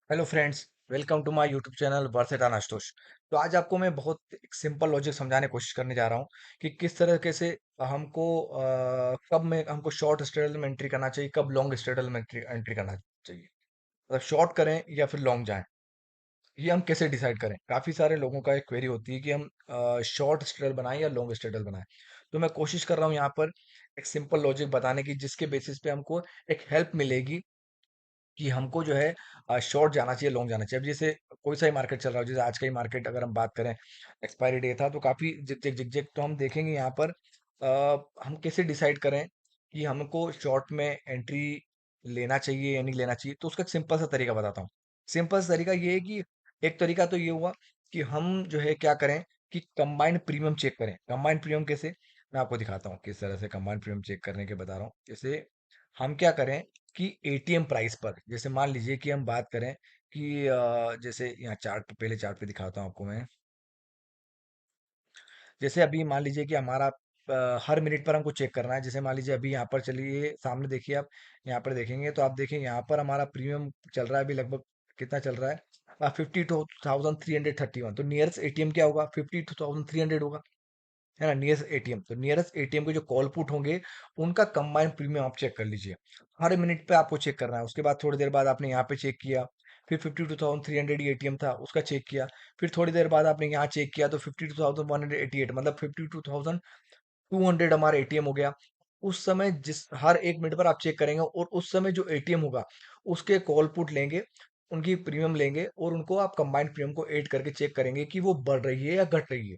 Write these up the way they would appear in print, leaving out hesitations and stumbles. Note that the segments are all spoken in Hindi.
Hello friends, welcome to my YouTube channel वर्सेटा नाश्तोश। तो आज आपको मैं बहुत एक सिंपल लॉजिक समझाने की कोशिश करने जा रहा हूँ कि किस तरीके से हमको कब में हमको शॉर्ट स्ट्रेडल में एंट्री करना चाहिए, कब लॉन्ग स्ट्रेडल में एंट्री एंट्री करना चाहिए। मतलब शॉर्ट करें या फिर लॉन्ग जाएं, ये हम कैसे डिसाइड करें। काफी सारे लोगों का एक क्वेरी होती है कि हम शॉर्ट स्ट्रेडल बनाएं या लॉन्ग स्ट्रेडल बनाएं। तो मैं कोशिश कर रहा हूँ यहाँ पर एक सिंपल लॉजिक बताने की, जिसके बेसिस पे हमको एक हेल्प मिलेगी कि हमको जो है शॉर्ट जाना चाहिए, लॉन्ग जाना चाहिए। अब जैसे कोई सा ही मार्केट चल रहा है, जैसे आज का ही मार्केट अगर हम बात करें, एक्सपायरी डे था तो काफी जिग जिग जिग तो हम देखेंगे यहाँ पर हम कैसे डिसाइड करें कि हमको शॉर्ट में एंट्री लेना चाहिए या नहीं लेना चाहिए। तो उसका एक सिंपल सा तरीका बताता हूँ। सिंपल सा तरीका ये है कि एक तरीका तो ये हुआ कि हम जो है क्या करें कि कंबाइंड प्रीमियम चेक करें। कंबाइंड प्रीमियम कैसे, मैं आपको दिखाता हूँ किस तरह से कंबाइंड प्रीमियम चेक करने के बता रहा हूँ। जैसे हम क्या करें कि एटीएम प्राइस पर, जैसे मान लीजिए कि हम बात करें कि जैसे यहाँ चार्ट पे, पहले चार्ट पे दिखाता हूँ आपको मैं। जैसे अभी मान लीजिए कि हमारा हर मिनट पर हमको चेक करना है। जैसे मान लीजिए अभी यहाँ पर चलिए सामने देखिए, आप यहाँ पर देखेंगे तो आप देखिए यहाँ पर हमारा प्रीमियम चल रहा है अभी लगभग, कितना चल रहा है, 52,331। तो नियरेस्ट एटीएम क्या होगा, 52,300 होगा, है ना। नियरेस्ट एटीएम, तो नियरेस्ट एटीएम के जो कॉल पुट होंगे उनका कंबाइंड प्रीमियम आप चेक कर लीजिए। हर मिनट पे आपको चेक करना है। उसके बाद थोड़ी देर बाद आपने यहाँ पे चेक किया, फिर 52,300 एटीएम था उसका चेक किया। फिर थोड़ी देर बाद आपने यहाँ चेक किया तो 52,188, मतलब 52,200 हमारा एटीएम हो गया। उस समय जिस हर एक मिनट पर आप चेक करेंगे और उस समय जो एटीएम होगा उसके कॉल पुट लेंगे, उनकी प्रीमियम लेंगे और उनको आप कंबाइंड प्रीमियम को ऐड करके चेक करेंगे कि वो बढ़ रही है या घट रही है।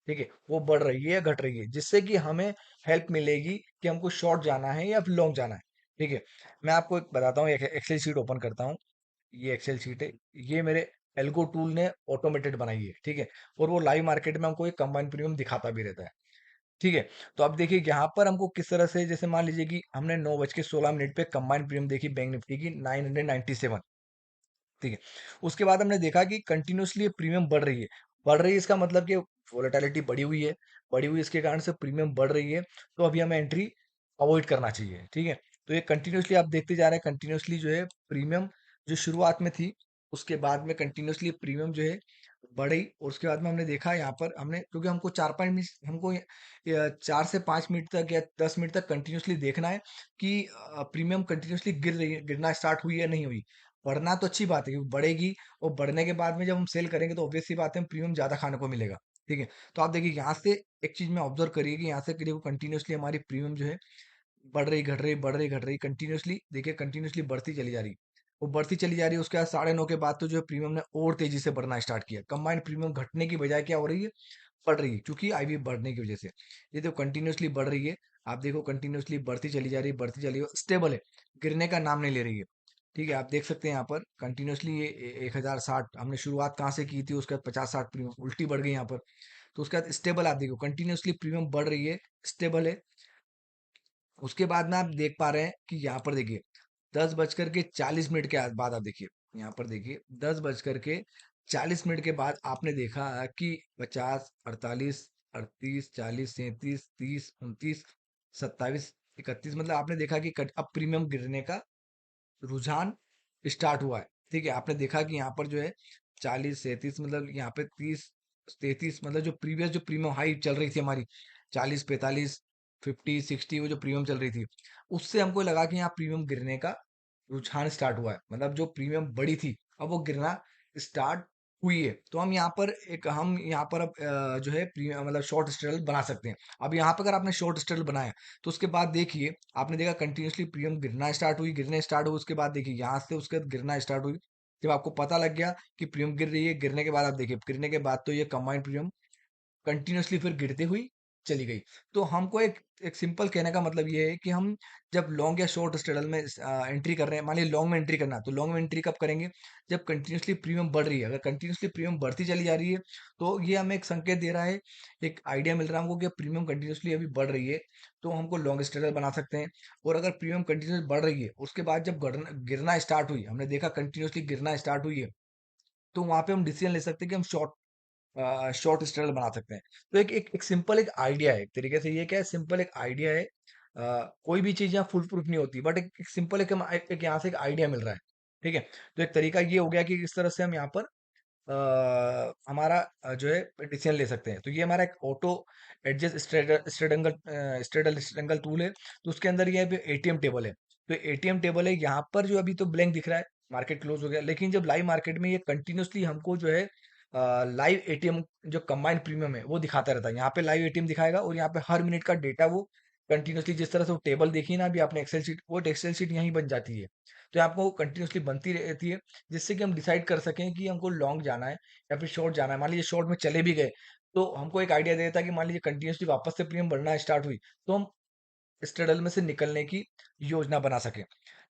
ठीक है, वो बढ़ रही है या घट रही है, जिससे कि हमें हेल्प मिलेगी कि हमको शॉर्ट जाना है या फिर लॉन्ग जाना है। ठीक है, मैं आपको एक बताता हूँ, एक एक्सेल शीट ओपन करता हूँ। ये एक्सेल शीट है, ये मेरे एल्गो टूल ने ऑटोमेटेड बनाई है। ठीक है, और वो लाइव मार्केट में हमको एक कंबाइंड प्रीमियम दिखाता भी रहता है। ठीक है, तो अब देखिए यहाँ पर हमको किस तरह से, जैसे मान लीजिए कि हमने 9:16 पे कंबाइंड प्रीमियम देखी बैंक निफ्टी की 997। ठीक है, उसके बाद हमने देखा कि कंटिन्यूअसली प्रीमियम बढ़ रही है। बढ़ रही है इसका मतलब कि वोलेटिलिटी बढ़ी हुई है, बढ़ी हुई इसके कारण से प्रीमियम बढ़ रही है। तो अभी हमें एंट्री अवॉइड करना चाहिए। ठीक है, तो ये कंटिन्यूअसली आप देखते जा रहे हैं, कंटिन्यूअसली जो है प्रीमियम जो शुरुआत में थी, उसके बाद में कंटिन्यूअसली प्रीमियम जो है बढ़ी। और उसके बाद में हमने देखा यहाँ पर हमने, क्योंकि हमको 4-5 मिनट, हमको 4 से 5 मिनट तक या 10 मिनट तक कंटिन्यूअसली देखना है कि प्रीमियम कंटिन्यूअसली गिर रही है, गिरना स्टार्ट हुई या नहीं हुई। बढ़ना तो अच्छी बात है क्योंकि बढ़ेगी, और बढ़ने के बाद में जब हम सेल करेंगे तो ऑब्वियस सी बात है प्रीमियम ज्यादा खाने को मिलेगा। ठीक है, तो आप देखिए यहाँ से एक चीज में ऑब्जर्व करिए कि यहाँ से देखो कंटिन्यूअसली हमारी प्रीमियम जो है बढ़ रही, घट रही, बढ़ रही, घट रही, कंटिन्यूअसली देखिए, कंटिन्यूअसली बढ़ती चली जा रही। वो बढ़ती चली जा रही है, उसके बाद 9:30 के बाद तो जो है प्रीमियम ने और तेजी से बढ़ना स्टार्ट किया। कंबाइंड प्रीमियम घटने की बजाय क्या हो रही है, बढ़ रही है, क्योंकि आईवी बढ़ने की वजह से। ये तो कंटिन्यूअसली बढ़ रही है, आप देखो कंटिन्यूअसली बढ़ती चली जा रही है, बढ़ती चली, स्टेबल है, गिरने का नाम नहीं ले रही है। ठीक है, आप देख सकते हैं यहाँ पर कंटिन्यूअसली ये 1060 हमने शुरुआत कहाँ से की थी, उसके बाद 50-60 प्रीमियम उल्टी बढ़ गई यहाँ पर। तो उसके बाद स्टेबल, आप देखो कंटिन्यूअसली प्रीमियम बढ़ रही है, स्टेबल है। उसके बाद में आप देख पा रहे हैं कि यहाँ पर देखिए 10:40 के बाद आप देखिए, यहाँ पर देखिए 10:40 के बाद आपने देखा कि 50, 48, 38, 40, 37, 30, 29, 27, 31, मतलब आपने देखा कि अब प्रीमियम गिरने का रुझान स्टार्ट हुआ है। ठीक है, आपने देखा कि यहाँ पर जो है 40, 37, मतलब यहाँ पे 30, 33, मतलब जो प्रीवियस जो प्रीमियम हाई चल रही थी हमारी, 40, 45, 50, 60, वो जो प्रीमियम चल रही थी, उससे हमको लगा कि यहाँ प्रीमियम गिरने का रुझान स्टार्ट हुआ है। मतलब जो प्रीमियम बड़ी थी अब वो गिरना स्टार्ट हुई है। तो हम यहाँ पर अब जो है प्रीमियम मतलब शॉर्ट स्ट्रेटल बना सकते हैं। अब यहाँ पर अगर आपने शॉर्ट स्ट्रेटल बनाया तो उसके बाद देखिए, आपने देखा कंटिन्यूअसली प्रीमियम गिरना स्टार्ट हुई, गिरने स्टार्ट हुई। उसके बाद देखिए यहाँ से उसके बाद गिरना स्टार्ट हुई। जब आपको पता लग गया कि प्रीमियम गिर रही है, गिरने के बाद आप देखिए, गिरने के बाद तो ये कंबाइंड प्रीमियम कंटिन्यूअसली फिर गिरती हुई चली गई। तो हमको एक एक सिंपल कहने का मतलब ये है कि हम जब लॉन्ग या शॉर्ट स्ट्रेडल में एंट्री कर रहे हैं, मान लीजिए लॉन्ग में एंट्री करना है, तो लॉन्ग में एंट्री कब करेंगे, जब कंटिन्यूअसली प्रीमियम बढ़ रही है। अगर कंटिन्यूअसली प्रीमियम बढ़ती चली जा रही है तो ये हमें एक संकेत दे रहा है, एक आइडिया मिल रहा है हमको कि प्रीमियम कंटिन्यूअसली अभी बढ़ रही है, तो हमको लॉन्ग स्ट्रेडल बना सकते हैं। और अगर प्रीमियम कंटिन्यूअसली बढ़ रही है, उसके बाद जब गिरना स्टार्ट हुई, हमने देखा कंटिन्यूअसली गिरना स्टार्ट हुई है, तो वहां पे हम डिसीजन ले सकते हैं कि हम शॉर्ट स्टाइल बना सकते हैं। तो एक सिंपल एक आइडिया है, एक तरीके से ये क्या है, सिंपल एक आइडिया है। कोई भी चीज यहाँ फुल प्रूफ नहीं होती, बट एक सिंपल एक यहाँ से एक आइडिया मिल रहा है। ठीक है। तो एक तरीका ये हो गया कि किस तरह से हम यहाँ पर हमारा जो है डिसीजन ले सकते हैं। तो ये हमारा एक auto adjust straddle strangle tool है। तो उसके अंदर ये एटीएम टेबल है। तो एटीएम टेबल है यहाँ पर, जो अभी तो ब्लैंक दिख रहा है, मार्केट क्लोज हो गया, लेकिन जब लाइव मार्केट में ये कंटिन्यूसली हमको जो है लाइव एटीएम जो कंबाइंड प्रीमियम है वो दिखाता रहता है। यहाँ पे लाइव एटीएम दिखाएगा और यहाँ पे हर मिनट का डेटा वो कंटिन्यूसली, जिस तरह से वो टेबल देखी ना अभी आपने एक्सेल शीट, वो एक्सेल शीट यहीं बन जाती है। तो आपको कंटिन्यूसली बनती रहती है, जिससे कि हम डिसाइड कर सकें कि हमको लॉन्ग जाना है या फिर शॉर्ट जाना है। मान लीजिए शॉर्ट में चले भी गए, तो हमको एक आइडिया देता है कि मान लीजिए कंटिन्यूसली वापस से प्रीमियम बढ़ना स्टार्ट हुई, तो हम स्ट्रेडल में से निकलने की योजना बना सके।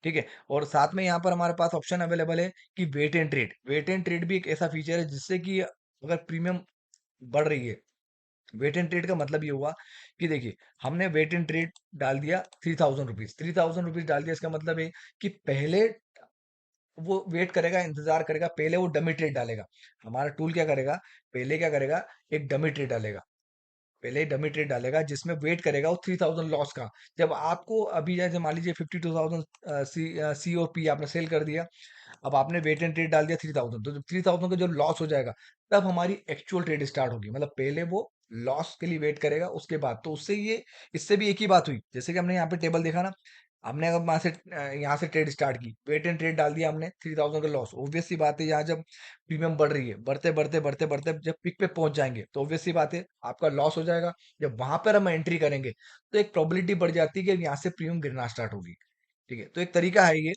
ठीक है। और साथ में यहाँ पर हमारे पास ऑप्शन अवेलेबल है कि wait and trade. Wait and trade भी एक ऐसा फीचर है जिससे कि अगर प्रीमियम बढ़ रही है, वेट एंड ट्रेड का मतलब ये हुआ कि देखिए, हमने वेट एंड ट्रेड डाल दिया 3000 रुपीज, 3000 रुपीज डाल दिया, इसका मतलब है कि पहले वो वेट करेगा, इंतजार करेगा, पहले वो डमी ट्रेड डालेगा। हमारा टूल क्या करेगा, पहले क्या करेगा, एक डमी ट्रेड डालेगा। पहले ही डमी ट्रेड डालेगा जिसमें वेट करेगा वो 3000 लॉस का। जब आपको अभी जैसे मान लीजिए 52,000 सी और पी आपने सेल कर दिया, अब आपने वेट एंड ट्रेड डाल दिया 3000, तो जब 3000 का जो लॉस हो जाएगा, तब हमारी एक्चुअल ट्रेड स्टार्ट होगी। मतलब पहले वो लॉस के लिए वेट करेगा, उसके बाद तो उससे ये, इससे भी एक ही बात हुई, जैसे कि हमने यहाँ पे टेबल देखा ना, हमने अगर वहां से यहाँ से ट्रेड स्टार्ट की, वेट एंड ट्रेड डाल दिया हमने, 3000 का लॉस, ऑब्वियस सी बात है यहाँ जब प्रीमियम बढ़ रही है, बढ़ते बढ़ते बढ़ते बढ़ते जब पिक पे पहुंच जाएंगे, तो ऑब्वियस सी बात है आपका लॉस हो जाएगा। जब वहां पर हम एंट्री करेंगे, तो एक प्रोबेबिलिटी बढ़ जाती है कि यहाँ से प्रीमियम गिरना स्टार्ट होगी। ठीक है। तो एक तरीका है ये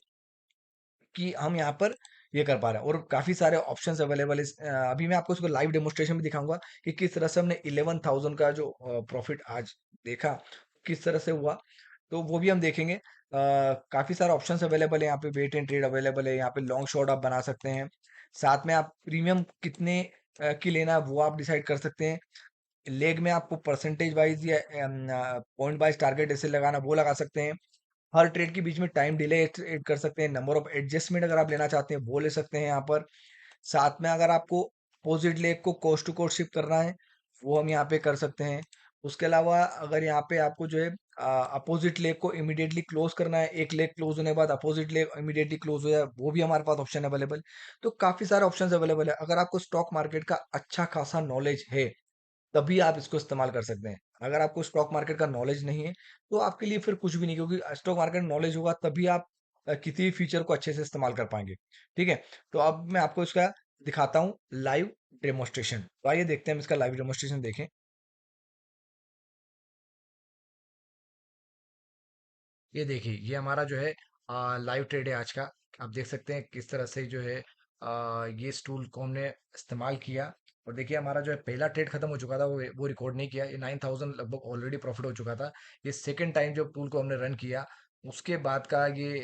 कि हम यहाँ पर ये कर पा रहे हैं, और काफी सारे ऑप्शंस अवेलेबल है। अभी मैं आपको इसको लाइव डेमोस्ट्रेशन भी दिखाऊंगा कि किस तरह से हमने 11,000 का जो प्रॉफिट आज देखा, किस तरह से हुआ, तो वो भी हम देखेंगे। काफी सारे ऑप्शंस अवेलेबल है यहाँ पे, वेट एंड ट्रेड अवेलेबल है यहाँ पे, लॉन्ग शॉर्ट आप बना सकते हैं। साथ में आप प्रीमियम कितने की लेना है वो आप डिसाइड कर सकते हैं। लेग में आपको परसेंटेज वाइज या पॉइंट वाइज टारगेट ऐसे लगाना, वो लगा सकते हैं। हर ट्रेड के बीच में टाइम डिले ऐड कर सकते हैं। नंबर ऑफ एडजस्टमेंट अगर आप लेना चाहते हैं वो ले सकते हैं यहाँ पर। साथ में अगर आपको अपोजिट लेग को कोस्ट टू कोस्ट शिफ्ट करना है, वो हम यहाँ पे कर सकते हैं। उसके अलावा अगर यहाँ पे आपको जो है अपोजिट लेग को इमीडिएटली क्लोज करना है, एक लेग क्लोज होने के बाद अपोजिट लेग इमीडिएटली क्लोज हो जाए, वो भी हमारे पास ऑप्शन अवेलेबल। तो काफी सारे ऑप्शन अवेलेबल है। अगर आपको स्टॉक मार्केट का अच्छा खासा नॉलेज है, तभी आप इसको इस्तेमाल कर सकते हैं। अगर आपको स्टॉक मार्केट का नॉलेज नहीं है, तो आपके लिए फिर कुछ भी नहीं, क्योंकि स्टॉक मार्केट नॉलेज होगा तभी आप किसी भी फीचर को अच्छे से इस्तेमाल कर पाएंगे। ठीक है। तो अब मैं आपको इसका दिखाता हूँ लाइव डेमोस्ट्रेशन। तो आइए देखते हैं, हम इसका लाइव डेमोस्ट्रेशन देखें। ये देखिए, ये हमारा जो है लाइव ट्रेड है आज का। आप देख सकते हैं किस तरह से जो है ये इस टूल को हमने इस्तेमाल किया। और देखिए हमारा जो है पहला ट्रेड खत्म हो चुका था, वो रिकॉर्ड नहीं किया। ये 9000 लगभग ऑलरेडी प्रॉफिट हो चुका था। ये सेकंड टाइम जो टूल को हमने रन किया, उसके बाद का ये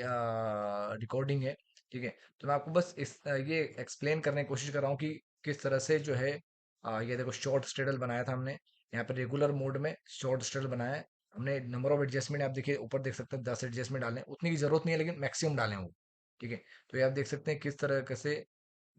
रिकॉर्डिंग है। ठीक है। तो मैं आपको बस ये एक्सप्लेन करने की कोशिश कर रहा हूँ कि किस तरह से जो है ये देखो शॉर्ट स्ट्रेडल बनाया था हमने। यहाँ पर रेगुलर मोड में शॉर्ट स्ट्रेडल बनाया है हमने। नंबर ऑफ एडजस्टमेंट आप देखिए ऊपर देख सकते हैं, 10 एडजस्टमेंट डालें, उतनी की जरूरत नहीं है, लेकिन मैक्सिमम डालें वो। ठीक है। तो ये आप देख सकते हैं किस तरह से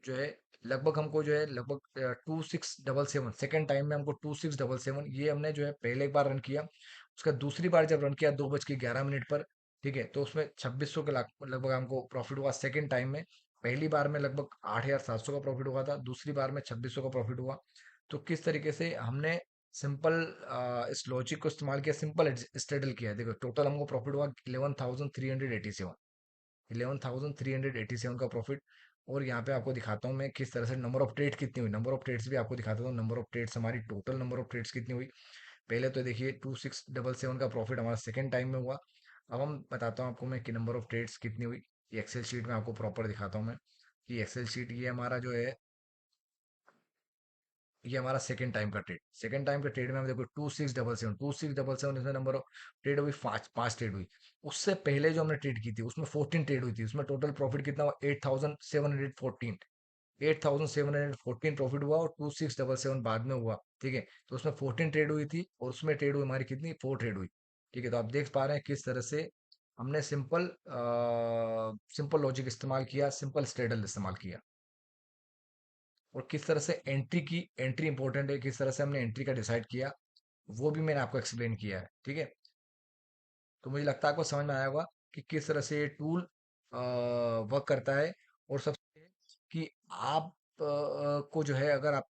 जो है लगभग हमको जो है लगभग 2677, सेकेंड टाइम में हमको 2677, ये हमने जो है पहले एक बार रन किया। उसका दूसरी बार जब रन किया 2:11 पर, ठीक है, तो उसमें 2600 के लगभग हमको प्रॉफिट हुआ सेकेंड टाइम में। पहली बार में लगभग 8700 का प्रॉफिट हुआ था, दूसरी बार में 2600 का प्रॉफिट हुआ। तो किस तरीके से हमने सिंपल इस लॉजिक को इस्तेमाल किया, सिंपल स्ट्रेडल किया है। देखो टोटल हमको प्रॉफिट हुआ 11,387, 11,387 का प्रॉफिट। और यहाँ पे आपको दिखाता हूँ मैं किस तरह से नंबर ऑफ ट्रेड कितनी हुई, नंबर ऑफ ट्रेड्स भी आपको दिखाता हूँ। नंबर ऑफ ट्रेड्स हमारी, टोटल नंबर ऑफ ट्रेड्स कितनी हुई। पहले तो देखिए 2677 का प्रॉफिट हमारा सेकेंड टाइम में हुआ। अब हम बताता हूँ आपको मैं कि नंबर ऑफ ट्रेड्स कितनी हुई। ये एक्सेल शीट में आपको प्रॉपर दिखाता हूँ मैं कि एक्सेल शीट ये हमारा जो है, ये हमारा सेकंड टाइम का ट्रेड। सेकंड टाइम के ट्रेड में हम देखो 2677, इसमें नंबर ऑफ ट्रेड हुई, पांच पांच ट्रेड हुई। उससे पहले जो हमने ट्रेड की थी उसमें 14 ट्रेड हुई थी, उसमें टोटल प्रॉफिट कितना हुआ, 8714, 8714 प्रॉफिट हुआ, और 2677 बाद में हुआ। ठीक है। तो उसमें 14 ट्रेड हुई थी, और उसमें ट्रेड हुई हमारी कितनी, 4 ट्रेड हुई। ठीक है। तो आप देख पा रहे हैं किस तरह से हमने सिंपल लॉजिक इस्तेमाल किया, सिंपल स्ट्रेडल इस्तेमाल किया। और किस तरह से एंट्री की, एंट्री इंपॉर्टेंट है, किस तरह से हमने एंट्री का डिसाइड किया, वो भी मैंने आपको एक्सप्लेन किया है। ठीक है। तो मुझे लगता है आपको समझ में आया होगा कि किस तरह से ये टूल वर्क करता है, और सबसे कि आप को जो है अगर आप